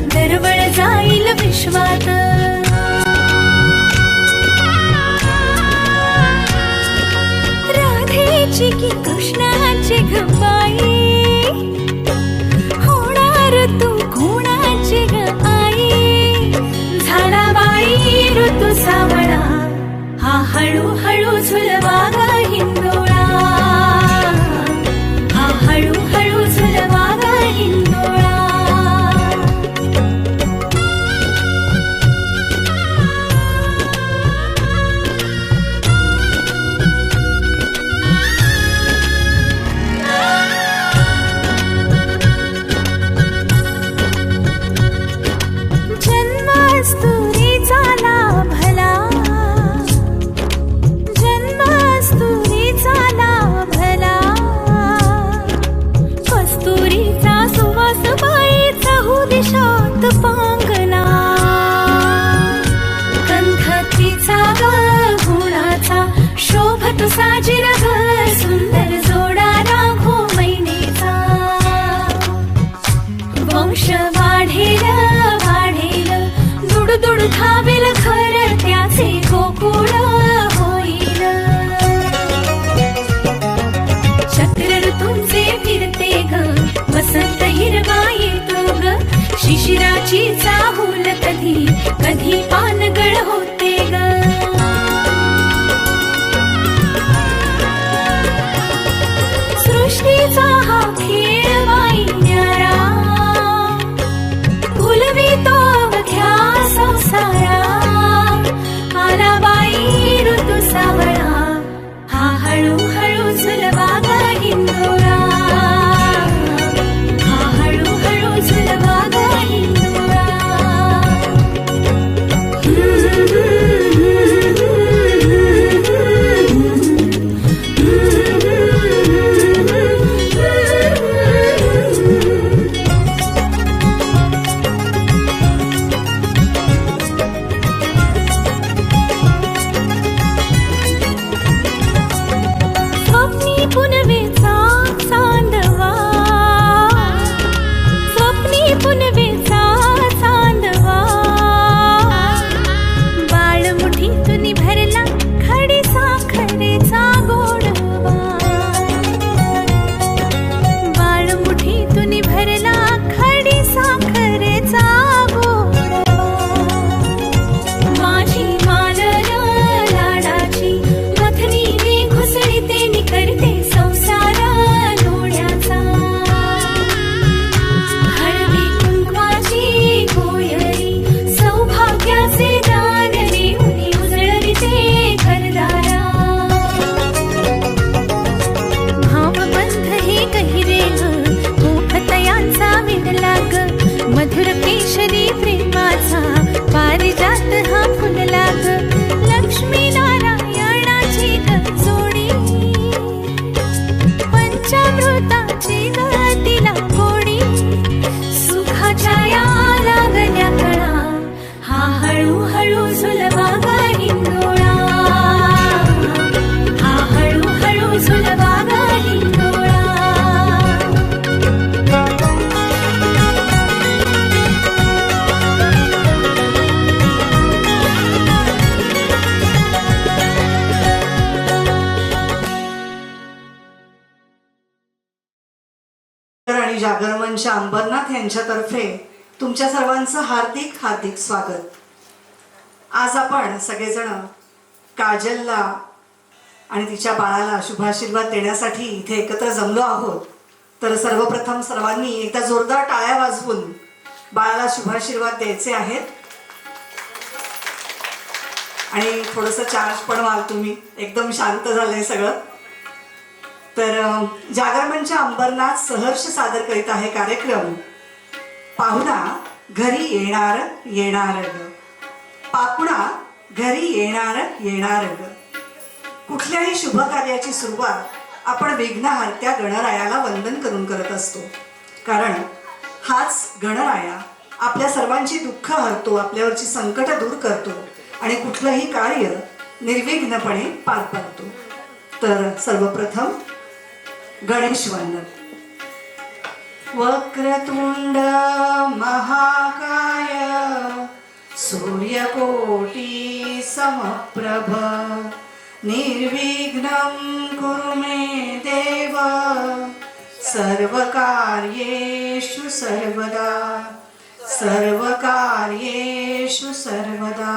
दरवळ जाईल विश्वात। राधेची की कृष्णाची गबाई, होणार तू कोणाची ग आई। झाला बाई ऋतू सावळा, हा हळूहळू झुलवा ग हिंदोळा, हा हळूहळू झुलवा ग हिंदोळा। पांगना गंधतीचा ग गुणाचा शोभत साजिर ग सुंदर जोडा राघो मैनेचा। वंश वाढेल वाढेल दुडदुड धावेल घर त्याचे गोकुळ होईल। चक्र ऋतूंचे फिरते ग वसंत हिरवा येतो ग, शिशिराची चाहूल कधी कधी पानगळ होते ग। सृष्टीचा हा खेळ बाई न्यारा, भुलवितो अवघ्या संसारा। आला बाई ऋतू सावळा, हा हळूहळू झुलवा ग हिंदोळा, हा हळूहळू झुलवा ग हिंदोळा। स्वप्नी पुनवेचा चांदवा, स्वप्नी पुनवेचा चांदवा। बाळ मुठीतून भरला खडी साखरेचा गोडवा, बाळ मुठीतून भरला खडी साखरेचा गोडवा। माझी मालर लाडाची मथनी घुसळीते नि करते संसार लोण्याचा। हळदी कुंकवाची कोयरी सौभाग्याचे दान देऊन उजळविते घरदारा। भावबंध हे गहिरे ग गोपतयांचा विणला ग, मधुर केशरी प्रेमाचा पारिजात हा फुलला ग। लक्ष्मी नारायणाची ग जोडी, पंचामृताची ग तिला गोडी। सुखाच्या या लागल्या कळा, हा हळूहळू झुलवा ग हिंदोळा, हा हळूहळू झुलवा ग हिंदोळा। आणि जागर मंच अंबरनाथ यांच्यातर्फे तुमच्या सर्वांचं हार्दिक हार्दिक स्वागत। आज आपण सगळेजण काजलला आणि तिच्या बाळाला शुभाशीर्वाद देण्यासाठी इथे एकत्र जमलो आहोत। तर सर्वप्रथम सर्वांनी एकदा जोरदार टाळ्या वाजवून बाळाला शुभाशीर्वाद द्यायचे आहेत आणि थोडंसं चार्ज पण व्हाल तुम्ही, एकदम शांत झालंय सगळं। तर जागर मंच अंबरनाथ सहर्ष सादर करीत आहे कार्यक्रम पाहुणा घरी येणार येणार ग, पाहुणा घरी येणार येणार ग। कुठल्याही शुभ कार्याची सुरुवात आपण विघ्नहर्त्या गणरायाला वंदन करून करत असतो, कारण हाच गणराया आपल्या सर्वांची दुःख हरतो, आपल्यावरची संकट दूर करतो आणि कुठलंही कार्य निर्विघ्नपणे पार पाडतो। तर सर्वप्रथम गणेश वंदन। वक्रतुंड महाकाय सूर्यकोटी समप्रभ निर्विघ्नं कुरु मे देव सर्वकार्येषु सर्वदा सर्वकार्येषु सर्वदा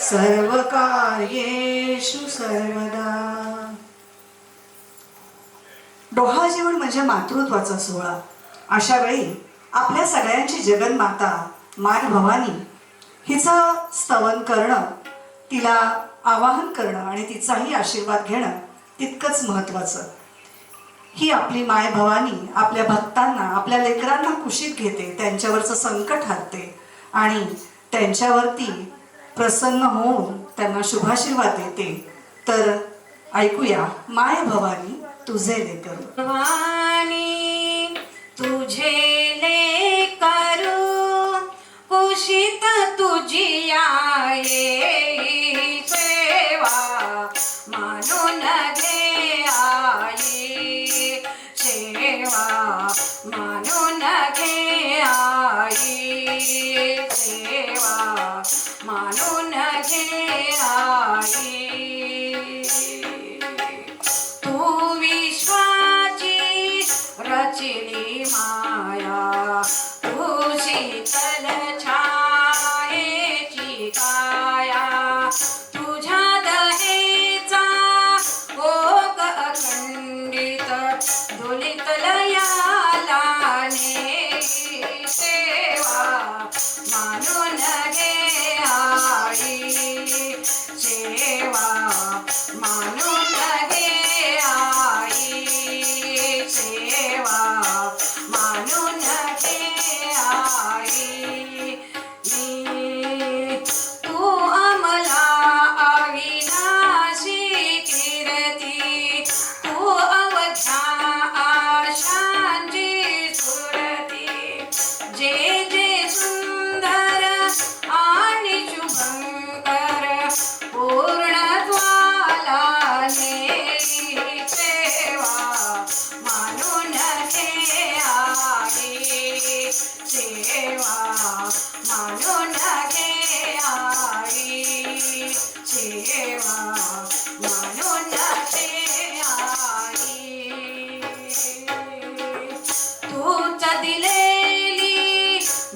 सर्वकार्येषु सर्वदा. डोहाळ जेवण म्हणजे मातृत्वाचा सोहळा. अशा वेळी आपल्या सगळ्यांची जगन्माता माय भवानी हिचं स्तवन करणं, तिला आवाहन करणं आणि तिचाही आशीर्वाद घेणं तितकंच महत्त्वाचं. ही आपली माय भवानी आपल्या भक्तांना, आपल्या लेकरांना कुशीत घेते, त्यांच्यावरचं संकट हाकते आणि त्यांच्यावरती प्रसन्न होऊन त्यांना शुभाशीर्वाद देते. तर ऐकूया माय भवानी तुझे लेकरू. भवानी तुझे लेकरू कुशीत तुझी आई सेवा मानून घे आई सेवा मानून घे आई सेवा मानून घे आई. तू विश्वाची रचली माया तू शीतल छायेची काया तुझ्या दहेचा ओग अखंडित दुलित लयालाने सेवा मानून घे आई सेवा मानून घे आई सेवा मानून घे आई. तू अमला अविनाशी कीर्ती तू अवघ्या आशांची सुरती जे जे सुंदर आणि शुभंकर पूर्णत्वाला नेई सेवा मानून घे आई सेवा मानून घे आई सेवा मानून घे आई. तूच दिलेली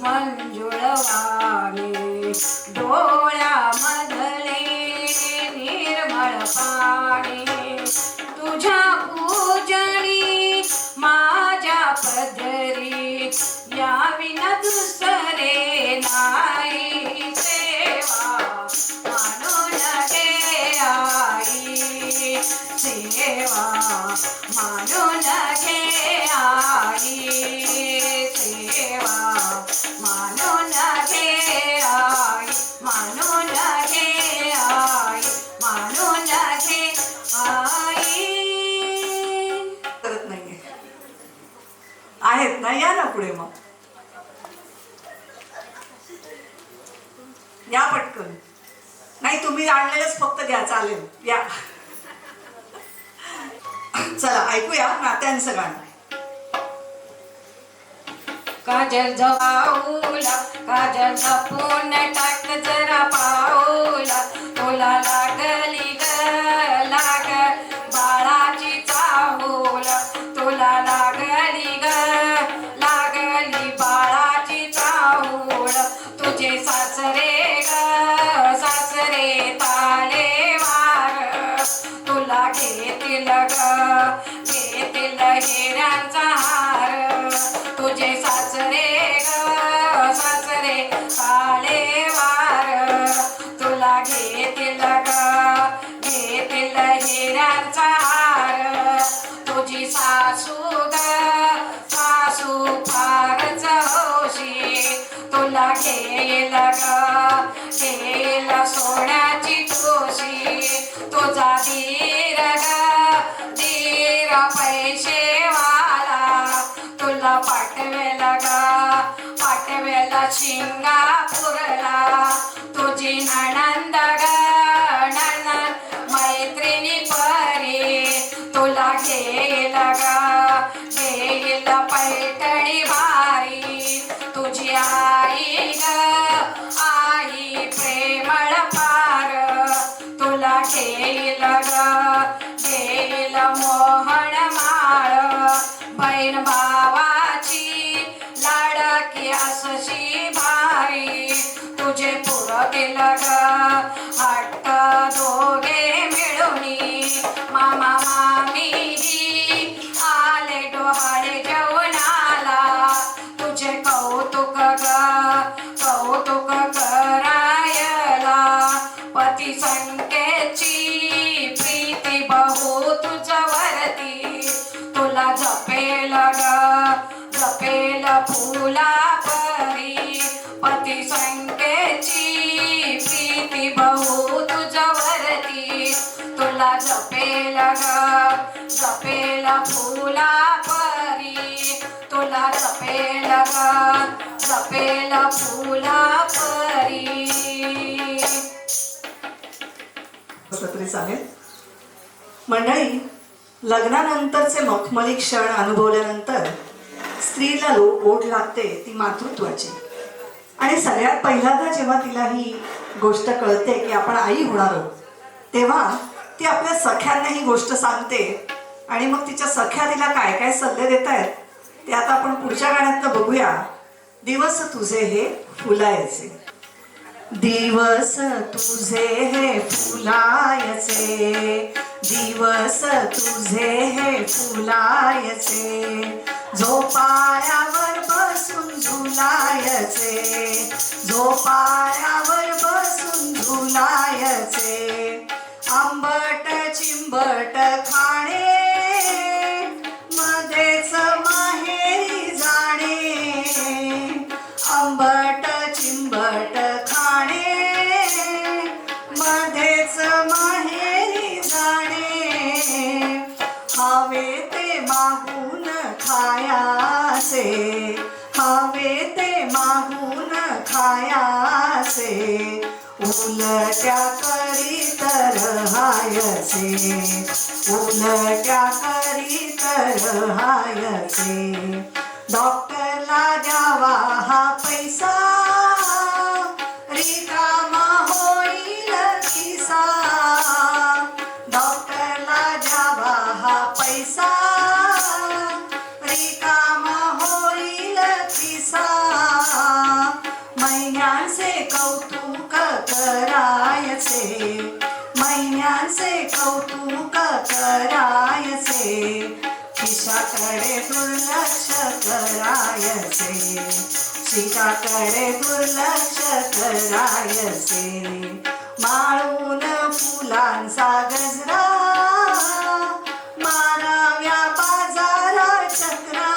मंजुळवाणी डोळ्यामधले निर्मळ पाणी तुझ्या पूजनी माझ्या पदरी याविना दुसरे नाही सेवा मानून घे आई सेवा मानून घे आई सेवा मानून घे आई मानून घे आई मानून घे आई. करत नाहीये आहेत ना, या ना पुढे मग या पटकन. नाही तुम्ही आणलेलंच फक्त घ्या, चालेल या. चला ऐकूया नात्यांचं गाणं. काजल जपाऊला काजल जपून टाक जरा पाऊला तुला लागली ग लाग बाळाची चाहूल तुला लागली ग लागली बाळाची चाहूल तुझे सासरे ग सासरे ताले वार तुला घेतील ग घेतील हिऱ्यांचा हार तुझे सासरे ग सासरे काळे वार तुला घेतील ग घेतील हिऱ्यांचा हार तुझी सासू ग सासू फारच हौशी तुला घेईल ग घेईल सोन्याची ठोशी तुझा धीर ग धीर पैसेवाला तुला पाठवेल ग पाठवेल सिंगापूरला तुझी नणंद ग नणंद मैत्रिणी परी तुला घेईल ग घेईल पैठणी बहीण भावाची लाडकी असशी भारी तुझे पुरं केलं ग हट्ट दोघे मिळूनी मामा मामीही आले डोहाळे जेवणाला तुझे कौतुक ग कौतुक करायला पती संकेची प्रीती बहु तुझवरती तुला जपेल ग जपेल फुला परी पती संकेची प्रीती बहु तुझवरती तुला जपेल ग जपेल फुला परी तुला जपेल ग जपेल फुला परी. तरी चालेल. मंडळी, लग्नानंतरचे मखमली क्षण अनुभवल्यानंतर स्त्रीला ओढ लागते ती मातृत्वाची. आणि सगळ्यात पहिल्यांदा जेव्हा तिला ही गोष्ट कळते की आपण आई होणार आहोत तेव्हा ती आपल्या सख्यांना ही गोष्ट सांगते. आणि मग तिच्या सख्या तिला काय काय सल्ले देत आहेत ते आता आपण पुढच्या गाण्यात बघूया. दिवस तुझे हे फुलायचे, दिवस तुझे हे फुलायचे, दिवस तुझे हे फुलायचे, झोपाळ्यावर बसून झुलायचे, झोपाळ्यावर बसून झुलायचे, आंबट चिंबट खाणे मध्येच माहेरी जाणे, आंबट चिंबट खाणे मध्येच माहेरी जाणे, हवे ते मागून खायाचे, हवे ते मागून खायाचे, उलट्या करीत रहायचे, उलट्या करीत रहायचे, डॉक्टरला द्यावा हा पैसा रिकामा होईल खिसा, डॉक्टरला द्यावा हा पैसा रिकामा होईल खिसा, महिन्यांचे कौतुक करायचे, महिन्यांचे कौतुक करायचे, खिशाकडे दुर्लक्ष करायचे, खिशाकडे दुर्लक्ष करायचे, माळून फुलांचा गजरा माराव्या बाजारा चक्रा,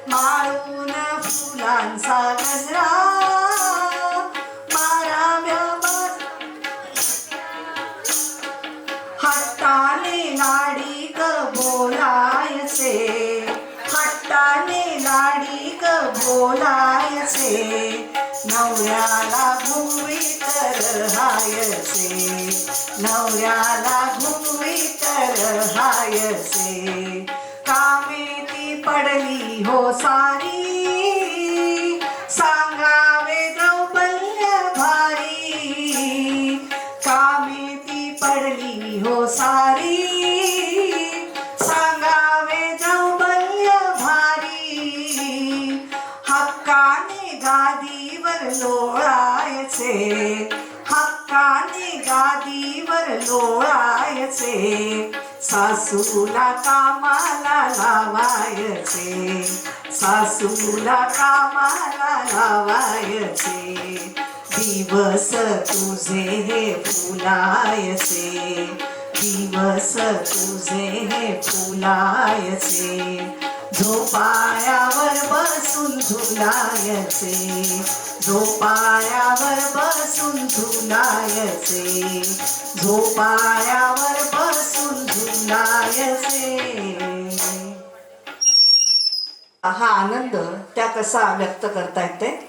माळून फुलांचा गजरा माराव्या हट्टाने लाडीक बोलायचे, हट्टाने लाडीक बोलायचे, नवऱ्याला घुमवीत रहायचे, नवऱ्याला घुमवीत रहायचे, कामे ती पडली हो सारी सांगावे द्रौबल्य भारी, कामे ती पडली हो सारी सांगावे द्रौबल्य भारी, हक्काने गादीवर लोळायचे, हक्काने गादीवर लोळायचे, सासूला कामाला लावायचे, सासूला कामाला लावायचे, दिवस तुझे हे फुलायचे, दिवस तुझे हे फुलायचे, झोपाळ्यावर बसून झुलायचे, झोपाळ्यावर बसून झुलायचे, झोपाळ्यावर बसून झुलायचे. हा आनंद त्या कसा व्यक्त करता येते.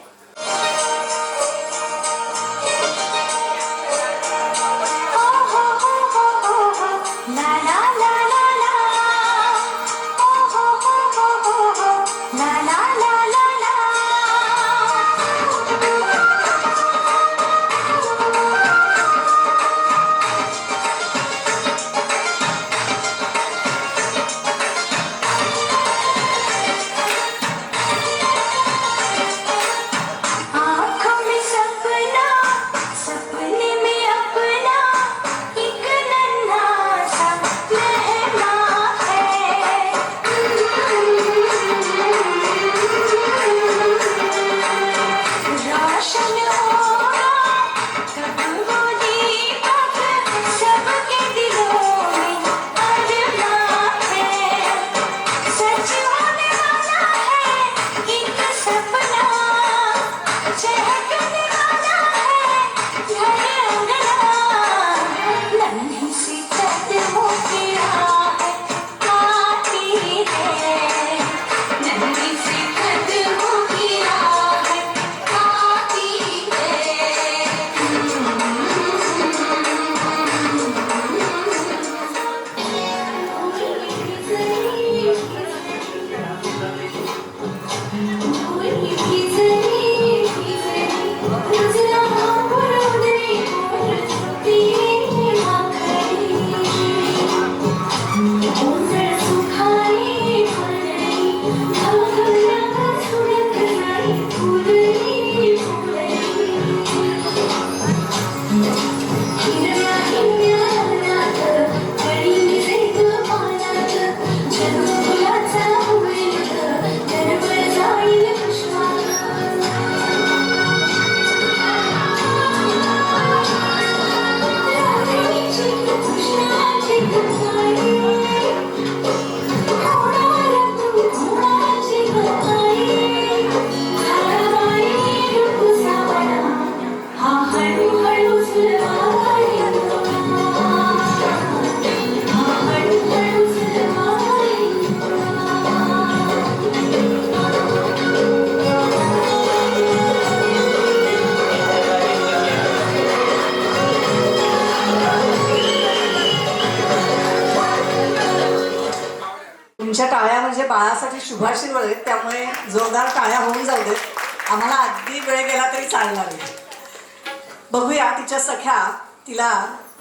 टाळ्या म्हणजे बाळासाठी शुभाशीर्वाद आहेत, त्यामुळे जोरदार टाळ्या होऊन जाऊ देत. आम्हाला अगदी वेळ गेला तरी चालणार आहे. बघूया तिच्या सख्या तिला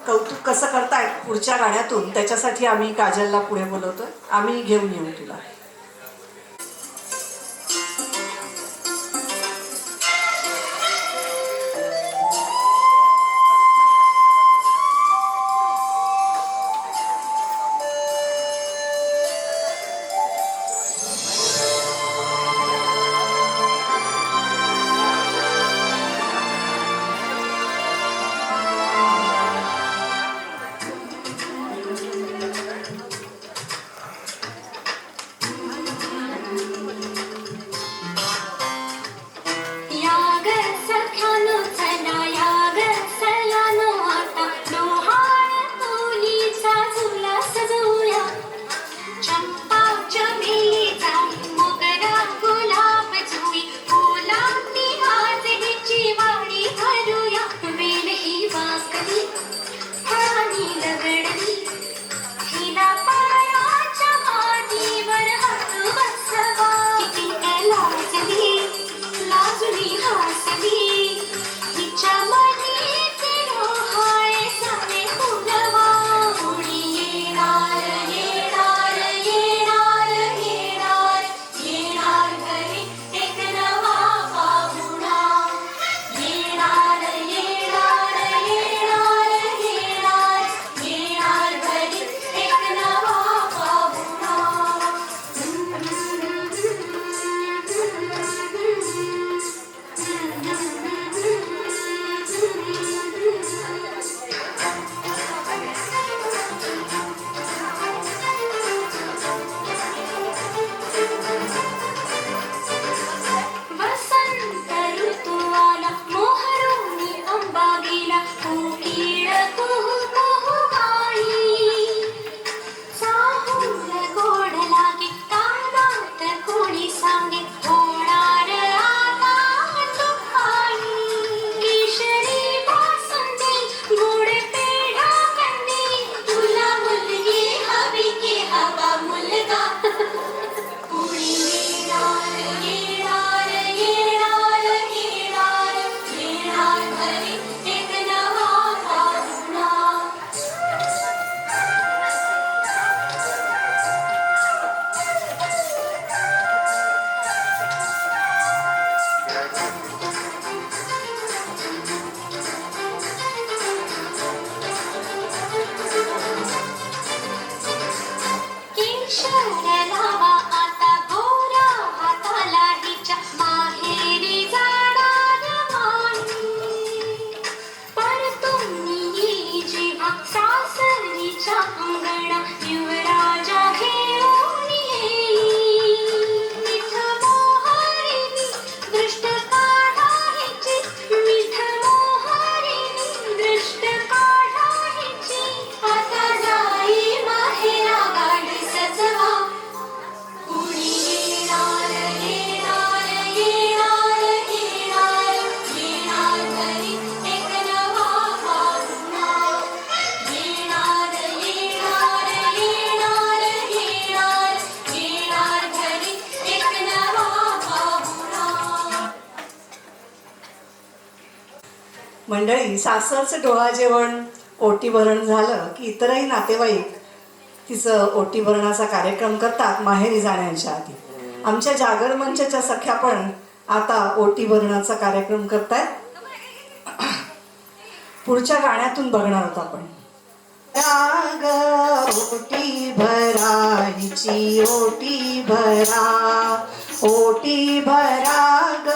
कौतुक कसं करतायत पुढच्या गाण्यातून. त्याच्यासाठी आम्ही काजलला पुढे बोलवतोय. आम्ही घेऊन येऊ तिला. याग सख्यानो चला याग सलानो आता डोहाळ मुलीचा झुला सजवूया चंपा चमेलीचा मोगरा गुलाब जुई फुलांनी आज हिची वाडी भरूया वेल ही वाकली फळांनी लगडली हिला पायाच्या मांडीवर हात बसवा किती लाजली लाजुली हासली हिच्या मनीचे डोहाळे सारे फुलवा उडी येणार येणार येणार येणार येणार घरी एक नवा पाहुणा येणार येणार येणार येणार येणार घरी एक नवा वसंत ऋतू आला मोहरोनी अंबा गेला कोकिळ कुहू कुहू गाई चाहूल गोड लागे कानात कोणी सांगे होणार आता तुफानी केशरी बासुंदी गोड पेढा कंदी तुला मुलगी हवी की हवा मुलगा उडी येणार येणार येणार येणार येणार घरी एक नवा पाहुणा केशर लावा आता गोरा हाताला हिच्या माहेरी जाणार माई परतून येई जेव्हा सासरीच्या अंगणा युवराजा घेऊन येई मिठ मोहरीनी दृष्ट काढा हिची मिठ मोहरीनी दृष्ट काढा हिची आता जाई माहेरा गाडी सजवा उडी येणार येणार येणार येणार येणार घरी एक नवा पाहुणा येणार येणार येणार येणार येणार घरी एक नवा पाहुणा. मंडळी, सासरचं डोहा जेवण ओटी भरण झालं की इतरही नातेवाईक तिचं ओटी भरणाचा कार्यक्रम करतात माहेरी जाण्याच्या आधी. आमच्या जागर मंचच्या सख्या पण आता ओटी भरणाचा कार्यक्रम करतायत. पुढच्या गाण्यातून बघणार आहोत आपण. राग ओटी भरा हिची ओटी भरा ओटी भरा ग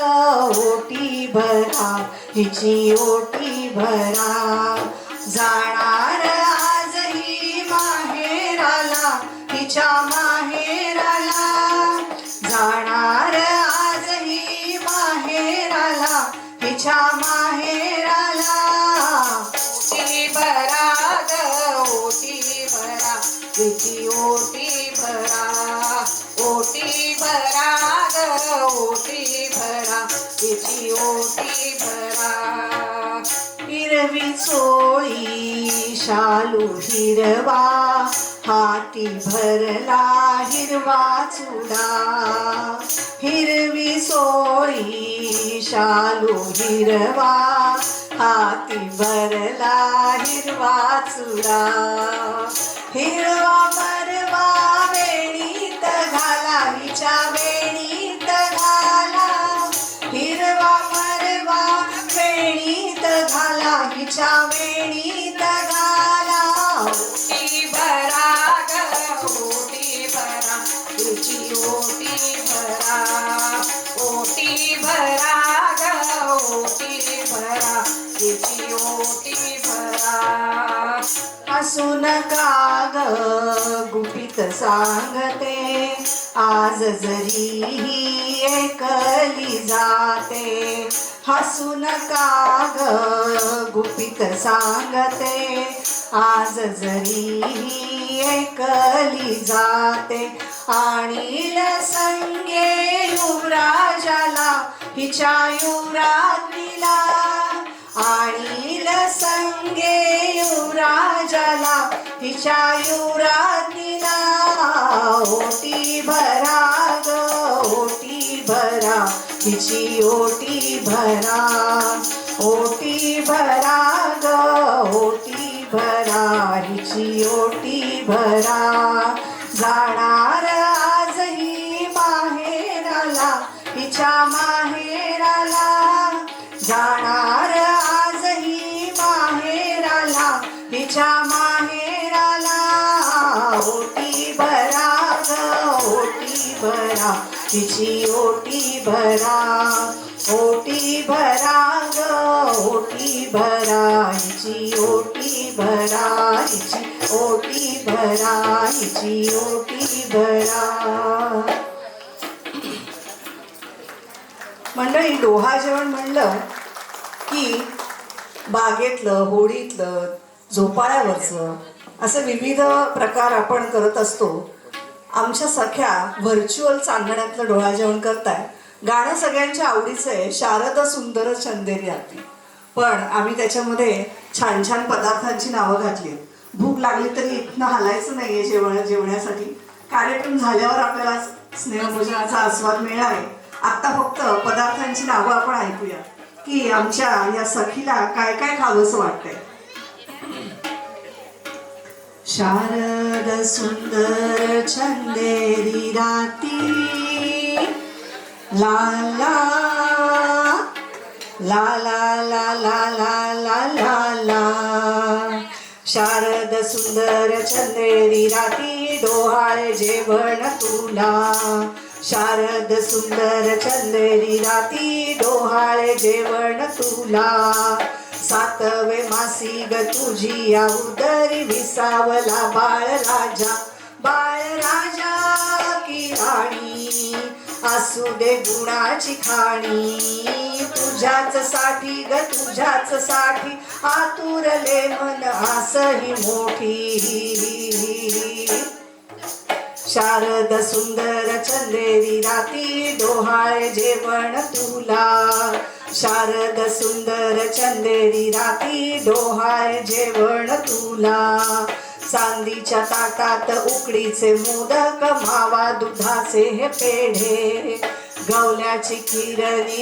ओटी भरा हिची ओटी भरा जाणार आज ही माहेराला हिच्या माहेराला जाणार आज ही माहेराला हिच्या माहेराला ओटी भरा ग ओटी भरा हिची ओटी भरा ओटी भरा ग ओटी भरा हिची ओटी भरा हिरवी चोळी शालू हिरवा हाती भरला हिरवा चुडा, हिरवी सोळी शालू हिरवा, हाती भरला हिरवा चुडा, हिरवा मरवा वेणीत घाला, हिच्या वेणीत घाला, हिरवा मरवा वेणीत घाला, हिच्या वेणीत घाला. ओटी भरा ग ओटी भरा, तुझी ओटी भरा, ओटी भरा ग ओटी भरा, तुझी ओटी भरा. हसू नका ग गुपित सांगते, आज जरी ही एकली जाते. हसू नका ग गुपित सांगते, आज जरी ही एकली जाते. आणील संगे युवराजाला, हिच्या युवराज्ञीला, आणील संगे युवराजाला, हिच्या युवराज्ञीला. ओटी भरा ग ओटी भरा, हिची ओटी भरा, ओटी भरा ग ओटी भरा, हिची ओटी भरा. जाणार आजही माहेराला, हिच्या माहेराला, जाणार आजही माहेराला, हिच्या माहेराला. ओटी भरा ग ओटी भरा, हिची ओटी भरा, ओटी भरा ग ओटी भरा, हिची ओटी भरा, हिची ओटी भरा, हिची ओटी भरा. मंडळी, डोहा जेवण म्हणलं की बागेतलं, होडीतलं, झोपाळ्यावरचं असं विविध प्रकार आपण करत असतो. आमच्या सख्या व्हर्च्युअल चांदण्यातलं डोहा जेवण करताय. गाणं सगळ्यांच्या आवडीचं आहे, शारद सुंदर चंदेरी आरती, पण आम्ही त्याच्यामध्ये छान छान पदार्थांची नावं घातली. भूक लागली तरी इथनं हलायचं नाहीये जेवण्यासाठी. कार्यक्रम झाल्यावर आपल्याला स्नेहभोजनाचा आस्वाद मिळणार आहे. आत्ता फक्त पदार्थांची नावं आपण ऐकूया की आमच्या या सखीला काय काय खावंसं वाटतंय. शारद सुंदर चंदेरी राती, ला ला ला ला ला ला ला ला ला ला. शारद सुंदर चंदेरी राती, डोहाळे जेवण तुला. शारद सुंदर चंदेरी राती, डोहाळे जेवण तुला. सातवे मासी ग तुझी या उदरी, विसावला बाळ राजा, बाळ राजा की राणी. असू दे गुणाची खाणी, तुझ्याच साठी ग तुझ्याच साठी, आतुरले मन आसही मोठी. शारद सुंदर चंदेरी राती, डोहाळे जेवण तुला. शारद सुंदर चंदेरी राती, डोहाळे जेवण तुला. चांदीच्या ताटात उकडीचे मोदक, मावा दुधाचे हे पेढे, गवल्याची खीर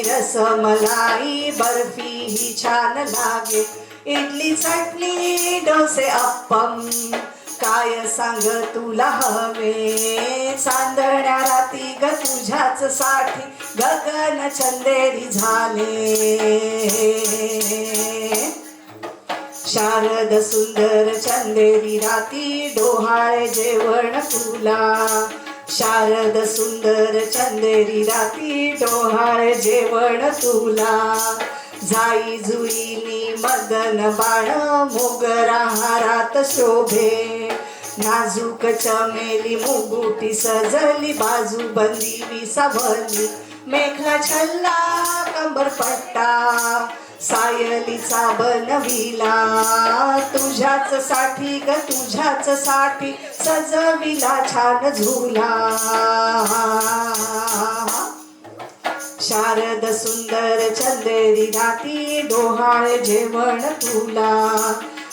रसमलाई, बर्फी ही छान लागे. इडली चटणी डोसे अप्पम, काय सांग तुला हवे. चांदण्या राती ग तुझ्याच साठी, गगन चंदेरी झाले. शारद सुंदर चंदेरी राती, डोहाळे जेवण तुला. शारद सुंदर चंदेरी राती, डोहाळे जेवण तुला. जाई जुईनी मदन बाण, मोगरा हारात शोभे. नाजूक चमेली मुगुटी सजली, बाजूबंदी विसावली. मेखला छल्ला कंबर पट्टा, सायलीचा बनविला. तुझ्याच साठी ग तुझ्याच साठी, सजविला छान झुला. शारद सुंदर चंदेरी राती, डोहाळे जेवण तुला.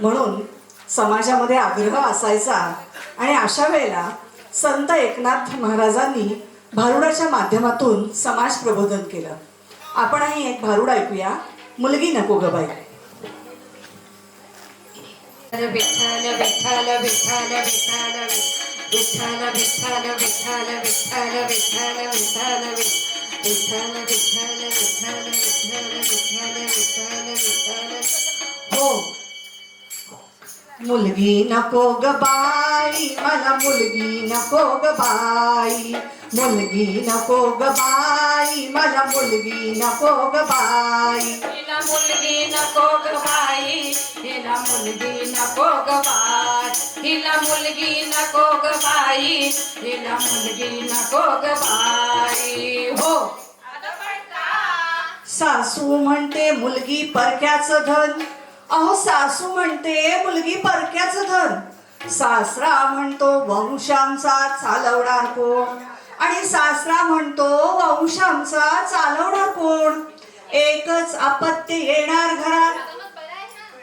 म्हणून समाजामध्ये आग्रह असायचा आणि अशा वेळेला संत एकनाथ महाराजांनी भारुडाच्या माध्यमातून समाज प्रबोधन केलं. आपणही एक भारुड ऐकूया, मुलगी नको ग बाई. विठ्ठल विठ्ठल विठ्ठल विठ्ठल विठ्ठल विठ्ठल विठ्ठल विठ्ठल विठ्ठल विठ्ठल विठ्ठल विठ्ठल विठ्ठल विठ्ठल विठ्ठल विठ्ठल. हो, मुलगी नको ग बाई, मला मुलगी नको ग बाई, मुलगी नको ग बाई, मला मुलगी नको ग बाई. हिला मुलगी नको ग बाई, हिला मुलगी नको ग बाई, हिला मुलगी नको ग बाई, हिला मुलगी नको ग बाई. हो, सासू म्हणते मुलगी परक्याचं धन, अहो सासू म्हणते मुलगी परक्याचं धन. सासरा म्हणतो वंशांचा चालवणार कोण, आणि सासरा म्हणतो वंशांचा चालवणार कोण. एकच अपत्य येणार घरात,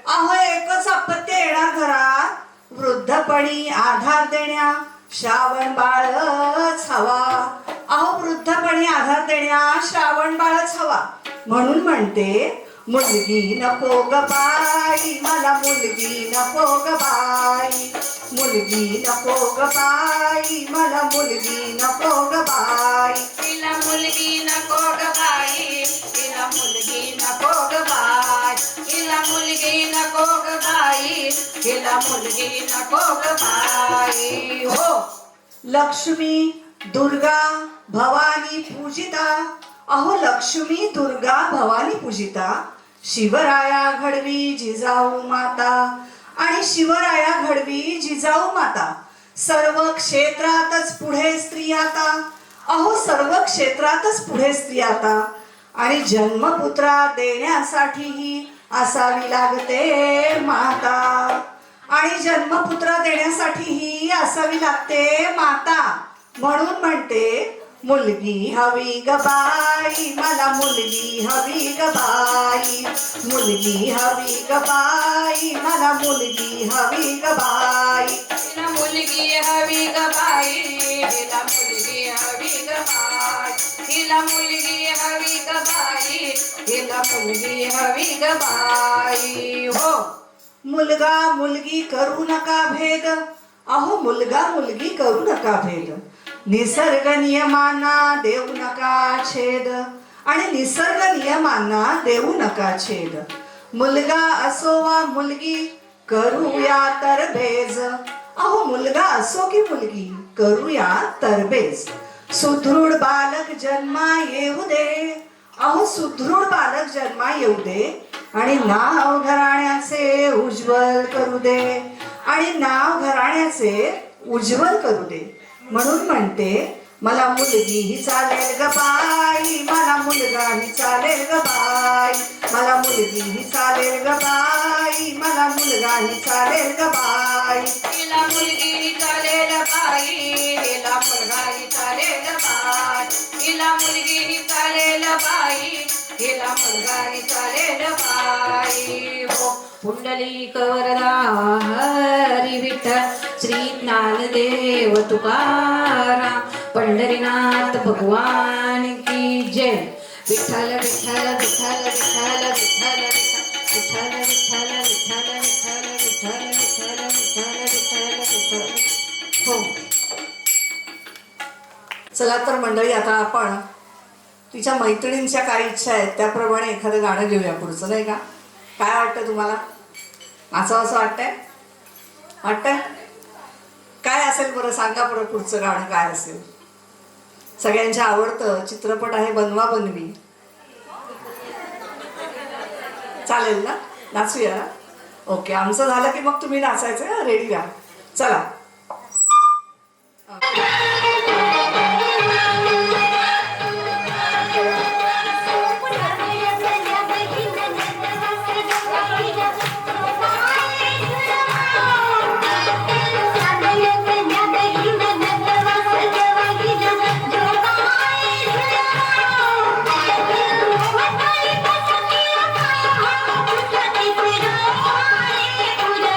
अहो एकच अपत्य येणार घरात, वृद्धपणी आधार देण्या श्रावण बाळच हवा. अहो वृद्धपणी आधार देण्या श्रावण बाळच हवा. म्हणून म्हणते मुलगी नको ग बाई, मला मुलगी नको ग बाई, मुलगी नको ग बाई, मला मुलगी नको ग बाई. हिला मुलगी नको ग बाई, हिला मुलगी नको ग बाई, हिला मुलगी नको ग बाई, हिला मुलगी नको ग बाई. हो, लक्ष्मी दुर्गा भवानी पूजिता, अहो लक्ष्मी दुर्गा भवानी पूजिता. शिवराया घडवी जिजाऊ माता, आणि शिवराया घडवी जिजाऊ माता. सर्व क्षेत्रातच पुढे स्त्री आता, अहो सर्व क्षेत्रातच पुढे स्त्री आता. आणि जन्मपुत्रा देण्यासाठीही असावी लागते माता, आणि जन्मपुत्रा देण्यासाठीही असावी लागते माता. म्हणून म्हणते मुलगी हवी ग बाई, मला मुलगी हवी ग बाई, मुलगी हवी ग बाई, मला मुलगी हवी ग बाई. हिला मुलगी हवी ग बाई, हिला मुलगी हवी ग बाई, हिला मुलगी हवी ग बाई, हिला मुलगी हवी ग बाई. हो, मुलगा मुलगी करू नका भेद, अहो मुलगा मुलगी करू नका भेद. निसर्ग नियमांना देऊ नका छेद, आणि निसर्ग नियमांना देऊ नका छेद. मुलगा असो वा मुलगी करूया तरबेज, अहो मुलगा असो की मुलगी करूया तरबेज. सुदृढ बालक जन्मा येऊ दे, अहो सुदृढ बालक जन्मा येऊ दे, आणि नाव घराण्याचे उज्ज्वल करू दे, आणि नाव घराण्याचे उज्ज्वल करू दे. म्हणून म्हणते मला मुलगी ही चालेल ग बाई, मला मुलगा ही चालेल ग बाई, मला मुलगी ही चालेल ग बाई, मला मुलगा ही चालेल ग बाई. हिला मुलगी चालेल बाई, हिला मुलगा चालेल बाई, हिला मुलगी चालेल बाई, हिला मुलगा चालेल बाई. हो, पुंडलिक वरदा हरी विठ्ठल, श्री ज्ञानदेव तुकाराम, पंढरीनाथ भगवान की जय. विठ्ठल विठ्ठल विठ्ठल विठ्ठल विठ्ठल विठ्ठल विठ्ठल विठ्ठल विठ्ठल विठ्ठल विठ्ठल विठ्ठल विठ्ठल विठ्ठल. हो, चला तर मंडळी, आता आपण तिच्या मैत्रिणींच्या काय इच्छा आहेत त्याप्रमाणे एखादं गाणं घेऊया पुढचं, नाही का? काय वाटतं तुम्हाला? नाचावं असं वाटतंय? वाटतंय? काय असेल बरं, सांगा बरं पुढचं गाणं काय असेल? सगळ्यांच्या आवडतं चित्रपट आहे बनवा बनवी. चालेल ना? नाचूया ना? ओके, आमचं झालं की मग तुम्ही नाचायचं, रेडी व्हा. चला. तुझ्या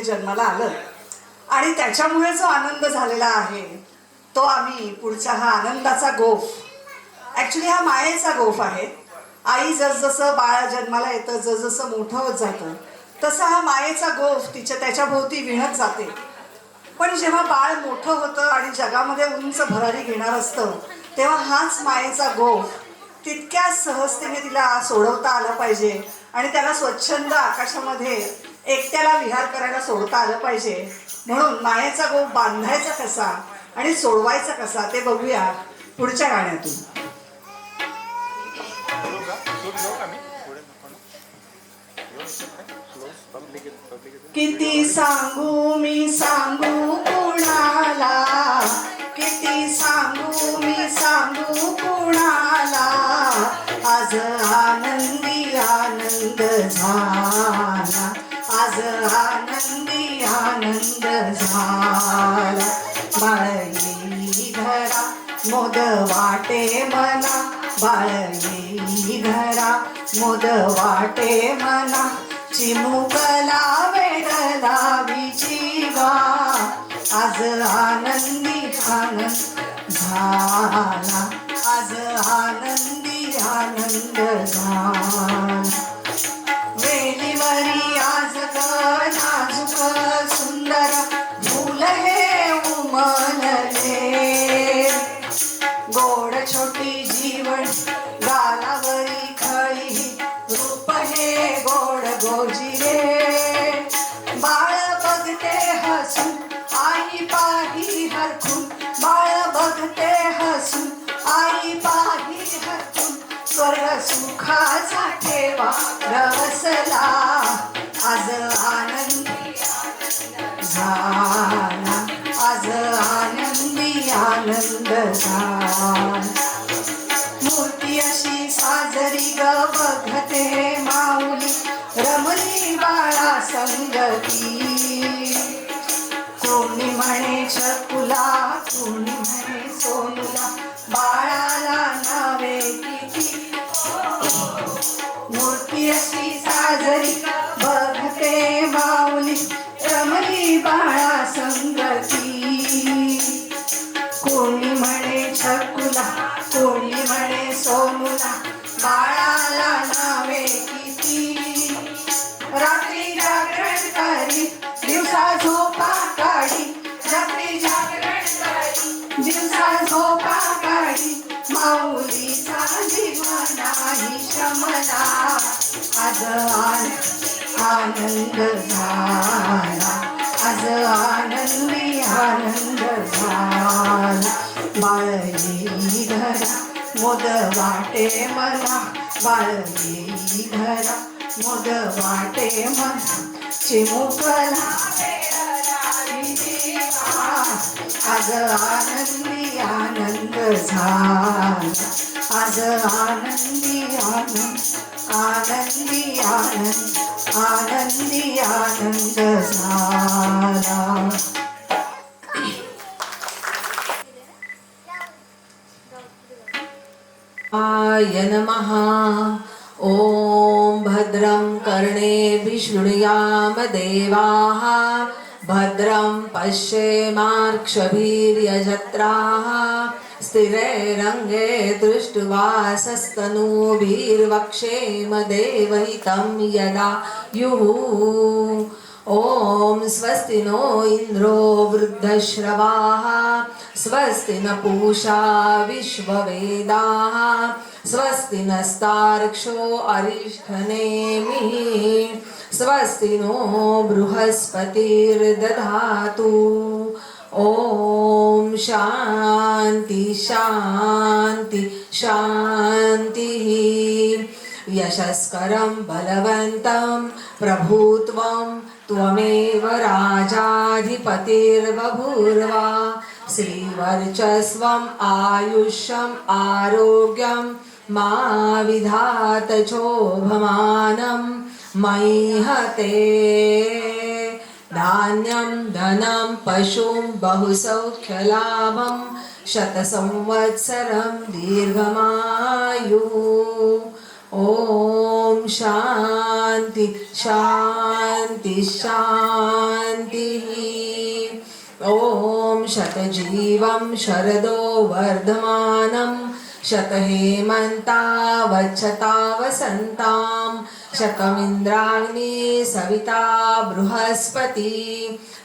जन्माला आलं आणि त्याच्यामुळे जो आनंद झालेला आहे तो आम्ही पुढचा हा आनंदाचा गोफ, ॲक्च्युली हा मायेचा गोफ आहे. आई जसजसं बाळ जन्माला येतं, जसजसं मोठं होत जातं तसा हा मायेचा गोफ त्याच्या भोवती विणत जाते. पण जेव्हा बाळ मोठं होतं आणि जगामध्ये उंच भरारी घेणार असतं तेव्हा हाच मायेचा गोफ तितक्या सहजतेने तिला सोडवता आला पाहिजे आणि त्याला स्वच्छंद आकाशामध्ये एकट्याला विहार करायला सोडता आलं पाहिजे. म्हणून मायेचा गोफ बांधायचा कसा आणि सोडवायचा कसा ते बघूया पुढच्या गाण्यातून. किती सांगू मी सांगू कुणाला, किती सांगू मी सांगू कुणाला, आज आनंदी आनंद झाला, आज आनंदी आनंद झाला. बाळ येई घरा मोद वाटे मना, बाळ येई घरा मोद वाटे मना, चिमुकला वेड लावीची आज आनंदी आनंद झाला, आज आनंदी आनंद झाला. वेलीवरी आज नाजूक सुंदर फुल हे उमलले, गोड छोटी जीवन गालावरी खळी रूप हे गोड गोजिरे. बाळ बघते हसून आई पाही हरखून, बाळ बघते हसून आई पाही हरखून, स्वर्ग सुखाचा ठेवा रवसला, आज आनंदी झाला, आज आनंदी आनंद झाला. मूर्ती अशी साजरी ग बघते माऊली, रमली बाळा संगती. कोणी म्हणे छकुला, कोणी म्हणे सोनुला, बाळाला नावे किती. मूर्ती अशी साजरी बघते माऊली, रमली बाळा संगती. कोणी म्हणे छकुला, कोणी म्हणे सोनुला, बाळाला नावे किती. रात्री जागरण करी दिवसा झोपा काढी, रात्री जागरण करी दिवसा झोपा काढी, माऊलीचा जीवनाही श्रमला, आज आनंद झाला, आज आनंदी आनंद झाला. बाळ येई घरा मोद वाटे मला, बाळ येई घरा मोद वाटे मला, चिमुकला आज आनंदी आनंद झाला, आज आनंदी आनंद आनंदी आनंद आनंदी आनंद झाला. आय नमः. ॐ भद्रं कर्णेभिः शृणुयाम देवाः, भद्रं पश्येमाक्षभिर्यजत्राः, स्थिरैरङ्गे दृष्ट्वासस्तनूभिर्वक्षेम देवहितं यदायुः. ॐ स्वस्ति नो इन्द्रो वृद्धश्रवाः, स्वस्ति न पूषा विश्ववेदाः, स्वस्ति नस्तार्क्ष्यो अरिष्ठनेमिः, स्वस्ति नो बृहस्पतिर्दधातु. ॐ शान्ति शान्ति शान्तिः. यशस्करं बलवन्तं प्रभुत्वं त्वमेव राजाधिपतिर्बभूर्वा. श्रीवर्चस्वम् आयुष्यम् आरोग्यं मा विधात चोभमानं मह्यते. धान्यं धनं पशुं बहुसौख्यलाभं शतसंवत्सरं दीर्घमायुः. ॐ शांती शांती शांतिः ॐ शतजीवं शरदो वर्धमानं शतहेमन्तावच्छता वसन्तां शतमिन्द्राग्नी सविता बृहस्पति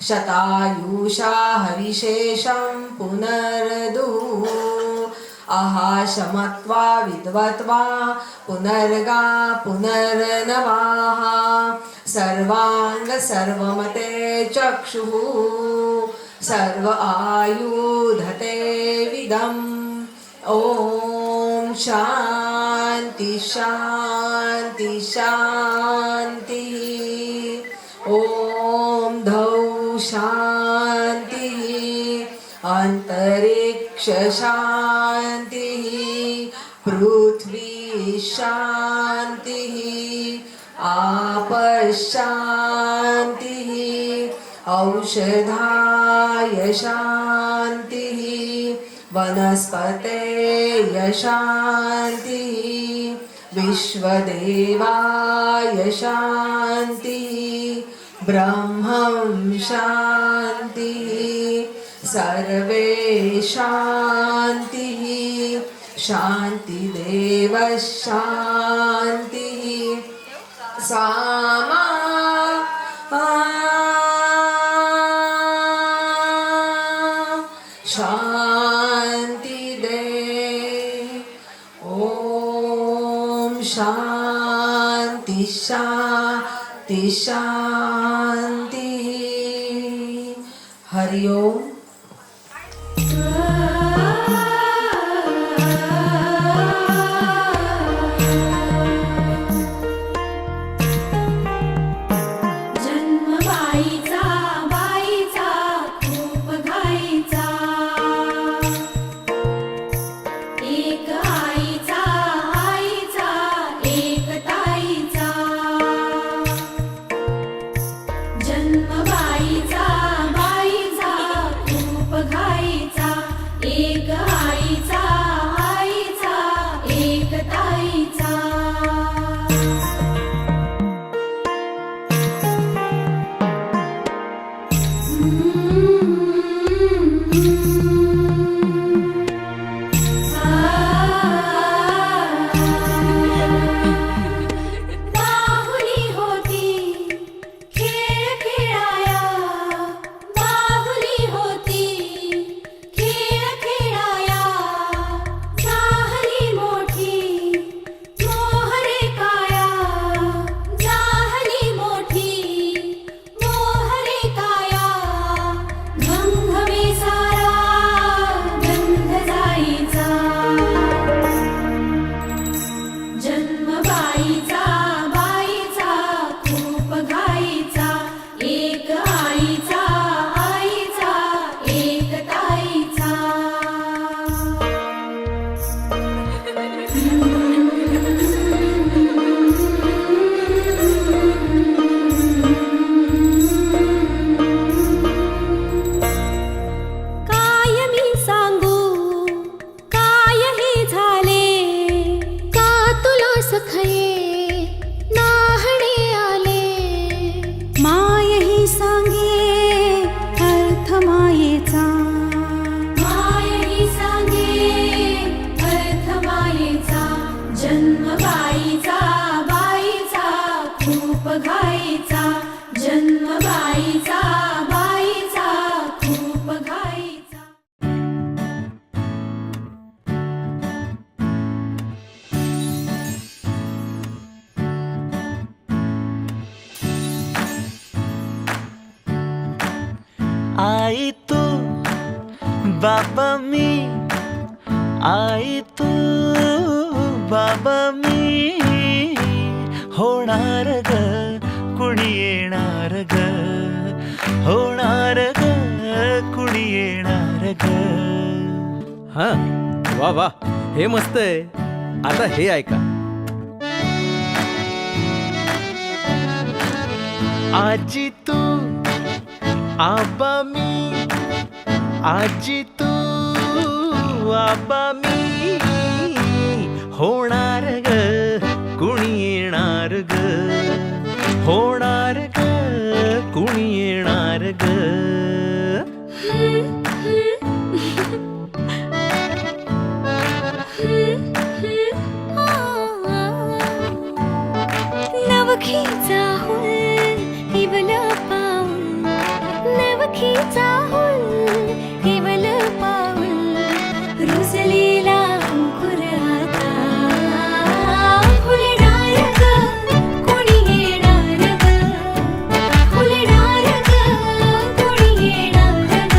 शतायुषा हविशेषं पुनर्दुः आहाशमत्वा विद्वत्वा पुनर्गा पुनर्नवाः सर्वाङ्ग सर्वमते चक्षुः सर्व आयुधते विदम् ॐ शान्ति शान्ति शान्तिः ॐ धौ शान्तिः अंतरिक्ष शान्तिः पृथ्वी शान्तिः आप शान्तिः औषधाय शान्तिः वनस्पतय शान्तिः विश्वदेवाय शान्तिः ब्रह्मं शान्तिः सर्वे शान्तिः शान्तिदेव शान्तिः सामा शान्तिदे ॐ शान्ति शान्ति शान्तिः हरि ओम जन्मबाईचा बाईचा खूप घाईचा एक आईचा आईचा एक ताईचा जन्मबाईचा बाईचा खूप घाईचा एक आईचा आईचा एक ताईचा बाहुली होती खेळ खेळाया बाहुली होती खेळ खेळाया झाली मोठी मोहरे काया झाली मोठी मोहरे काया घमघमे सारा गंध जाईचा जन्मबाईचा बाईचा खूप घाईचा एक आईचा आईचा एक ताईचा काय मी सांगू काय हे झाले का तुला सखये नाहणे आले माय ही सांगे अर्थ मायेचा माय ही सांगे अर्थ मायेचा जन्मबाईचा बाईचा खूप घाईचा जन्मबाईचा बाईचा खूप घाईचा आई तू बाबा मी आई तू बाबा मी होणार ग कुणी येणार ग होणार ग कुणी येणार ग हा वा वा हे मस्त आहे. आता हे ऐका. आजी तू आबा मी आजी तू आबा मी होणार ग कुणी येणार येणार ग, होणार ग, कुणी येणार ग. नवखीचा हुल इवल पाऊल, नवखीचा हुल इवल पाऊल, रुजलेला अंकुर आता फुलणार ग, कोणी येणार ग, फुलणार ग, कोणी येणार ग.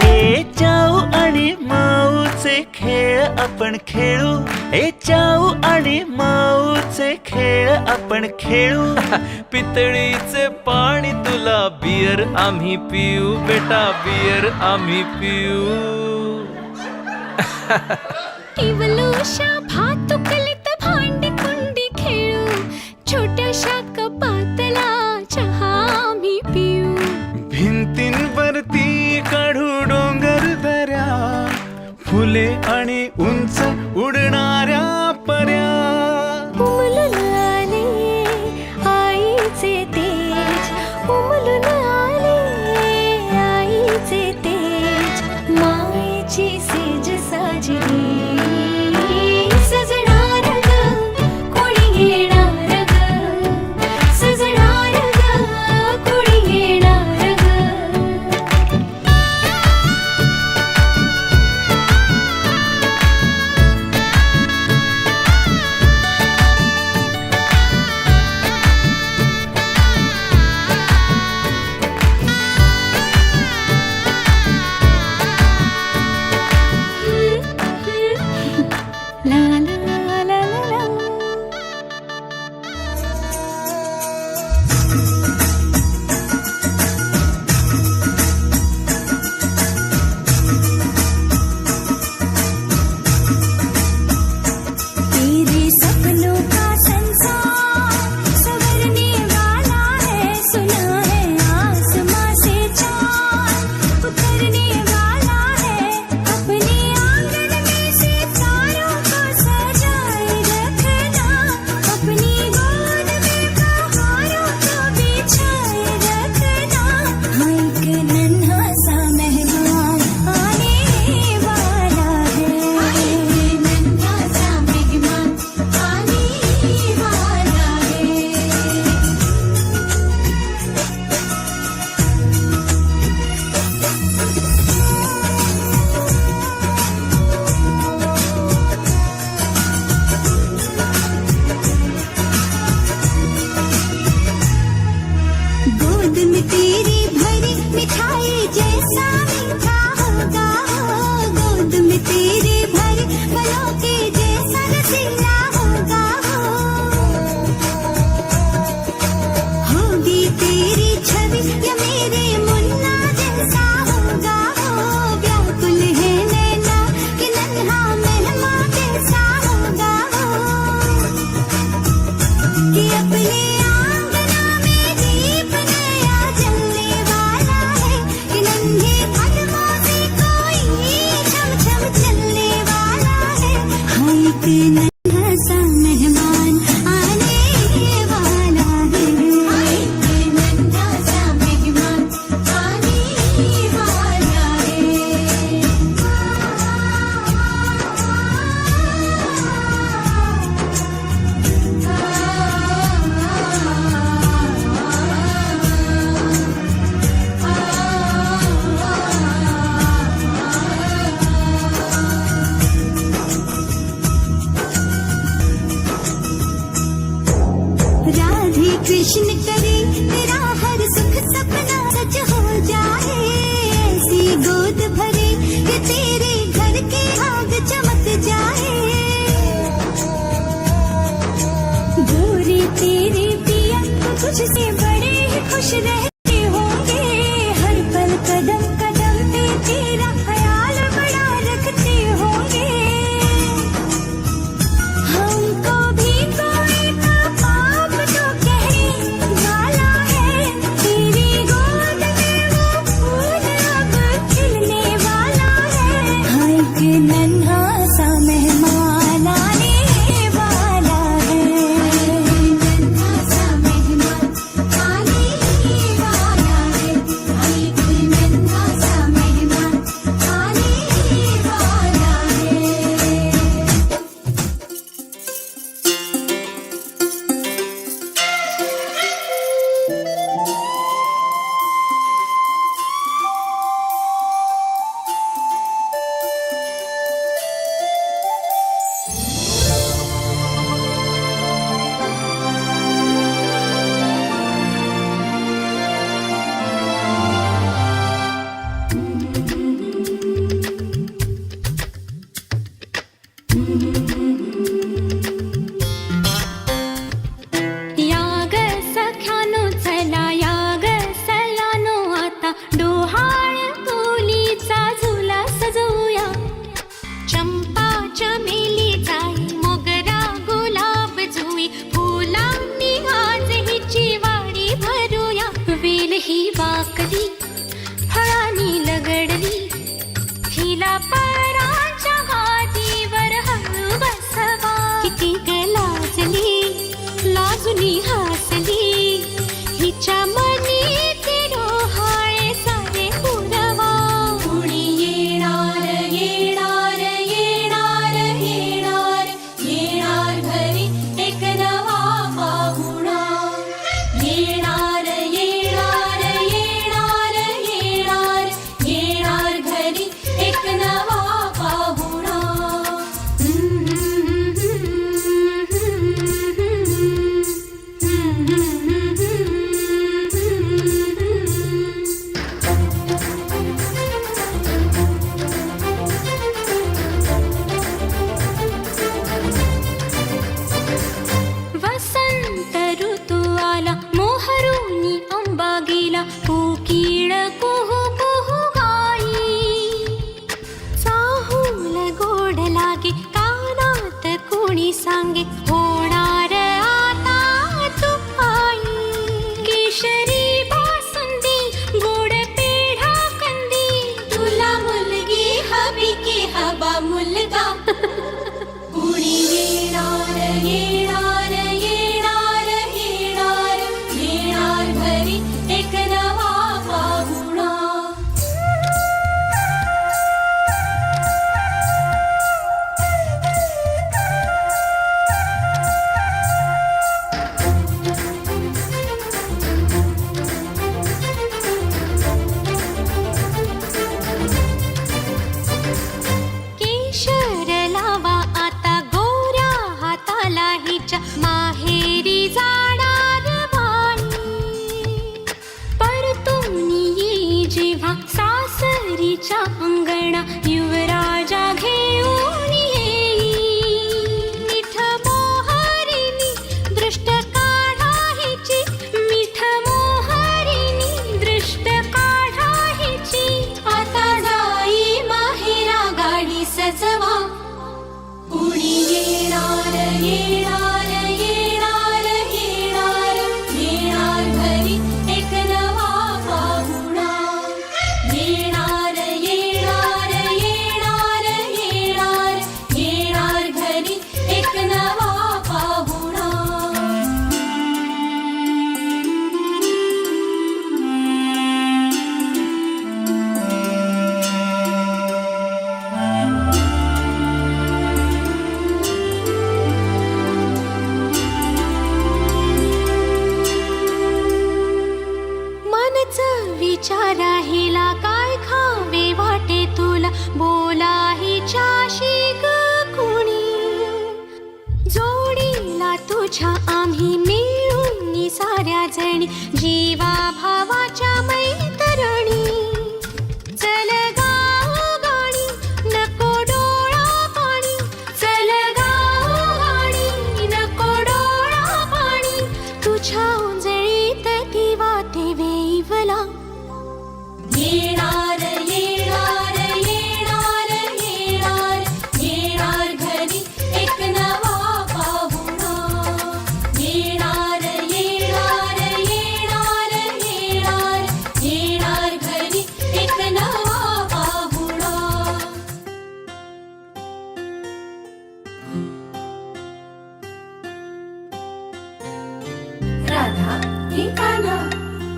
ए चाऊ आणि माऊचे खेळ आपण खेळू, ए चाऊ आणि माऊचे खेळ आपण खेळू. पितळीचे पाणी तुला, बियर आम्ही पिऊ बेटा, बियर आम्ही पिऊ. इवलूशा भातुकलीत भांडी कुंडी खेळू, छोट्याशा कपातला चहा आम्ही पिऊ. भिंतींवरती काढू डोंगर दऱ्या, फुले आणि उंच उडणाऱ्या पर्या. उमलून आले आईचे तेज, उमलून आले आईचे तेज, मायेची सेज साजली सजणार ग, कोणी येणार ग, सजणार ग, कोणी येणार ग. La la la la la. तेरे सपनों का संसार संवरने वाला है, सुना है आसमां से चांद उतरने वाला है, अपने आंगन में सितारों को सजाए रखना, अपनी गोद में बहारों को बिछाए रखना. हाँ, एक नन्हा सा मेहमान आने वाला है, एक नन्हा सा मेहमान आने वाला है. गोद में तेरी भरी मिठाई जैसा मीठा होगा, गोद में तेरे भरी फलों के जैसा रसीला होगा. होगी तेरी छवि या मेरे मुन्ना जैसा होगा, व्याकुल है नैना कि नन्हा मेहमान कैसा होगा, कि अपने आंगना में दीप नया जलने वाला है, कि नन्हे कदमों से कोई छम छम चलने वाला है. हाँ, एक नन्हा सा मेहमान आने वाला है, हाँ, एक नन्हा सा मेहमान आने वाला राधे कृष्ण करे तेरा हर सुख सपना सच हो जाए, ऐसी गोद भरे कि तेरे घर के आग चमक जाए. गोरे तेरे पिया तुझसे बड़े ही खुश रहते होंगे, हर पल कदम कदम पे तेरा ख्याल बड़ा रखते होंगे. हमको भी कोई पाप तो कहने वाला है, तेरी गोद में वो फूल अब खिलने वाला है. हाँ, एक नन्हा सा मेहमान आने वाला है. ती हसली हिच्या मनी ते डोहाळे सारे पुरवा कुणी येणार येणार येणार येणार येणार घरी एक नवा पाहुणा येणार येणार येणार येणार येणार घरी एक नवा पाहुणा वसंत ऋतू आला मोहरुनी अंबा गेला कोकिळ कुहू कुहू गाई चाहूल गोड लागे कानात कोणी सांगे होणार आता तू आई केशरी बासुंदी गोड पेढा कंदी तुला मुलगी हवी की हवा मुलगा कुणी येणार येणार येणार येणार येणार घरी एक नवा पाहुणा केशर लावा आता गोऱ्या हाताला हिच्या माहेरी जाणार बाई परतून येई जेव्हा सासरीच्या अंगणा युवराजा घेऊन येई मिठ मोहरिणी दृष्ट काढा हिची मिठ मोहरिणी दृष्ट काढा हिची आता जाई माहेरा गाडी सजवा कुणी येणार येणार येणार येणार येणार घरी एक नवा पाहुणा येणार येणार येणार येणार येणार घरी एक नवा पाहुणा मनच विचार हिला काय खावे वाटे तुला बोला हिच्याशी ग कुणी जोडीला तुझ्या आम्ही मिळून साऱ्या जणी जीवा भावाच्या मैत्रिणी चल गाऊ गाणी नको डोळा पाणी चल गाऊ गाणी नको डोळा पाणी तुझ्या उंजळीत ती वाटे वेईवला येणार येणार येणार येणार येणार घरी एक नवा पाहुणा येणार येणार येणार येणार येणार घरी एक नवा पाहुणा राधा ही कान्हा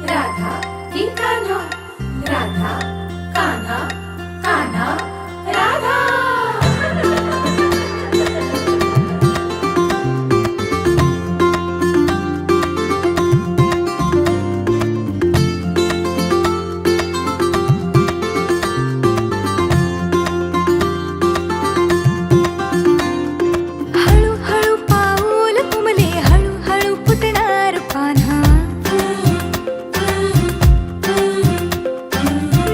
राधा ही कान्हा राधा कान्हा कान्हा राधा हळूहळू पाऊल तुमले हळूहळू फुटणार पान्हा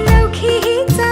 नवखी हीचा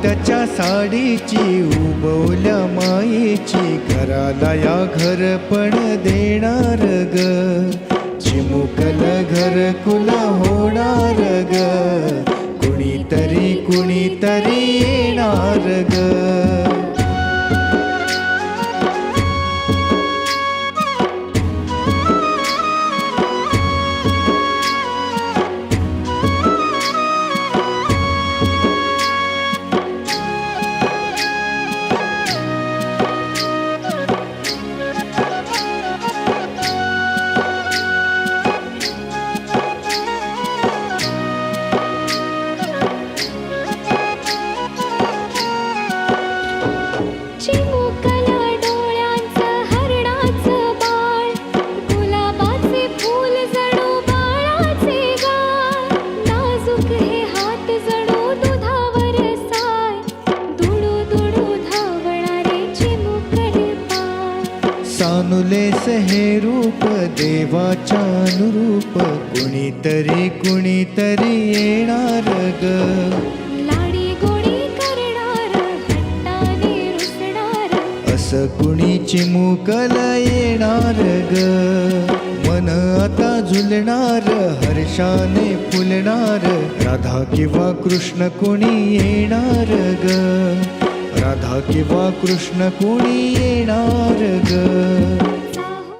त्याच्या साडीची उबवल्या मायेची घराला या घरपण देणार ग चिमुकल घरकुल होणार ग कुणीतरी येणार ग चिमुकल्या डोळ्यांचं हरणाचं बाळ गुलाबाचे फूल जणू बाळाचे गाल नाजूक हे हात जणू दुधावर साय दुडू दुडू धावणारे चिमुकले पाय सानुलेस हे रूप देवाच्या अनुरूप कुणीतरी येणार ग लाडी गोडी करणार हट्टाने रुसणार असं कुणी चिमुकल येणार ग मन आता झुलणार हर्षाने फुलणार राधा किंवा कृष्ण कुणी येणार ग राधा किंवा कृष्ण कुणी येणार ग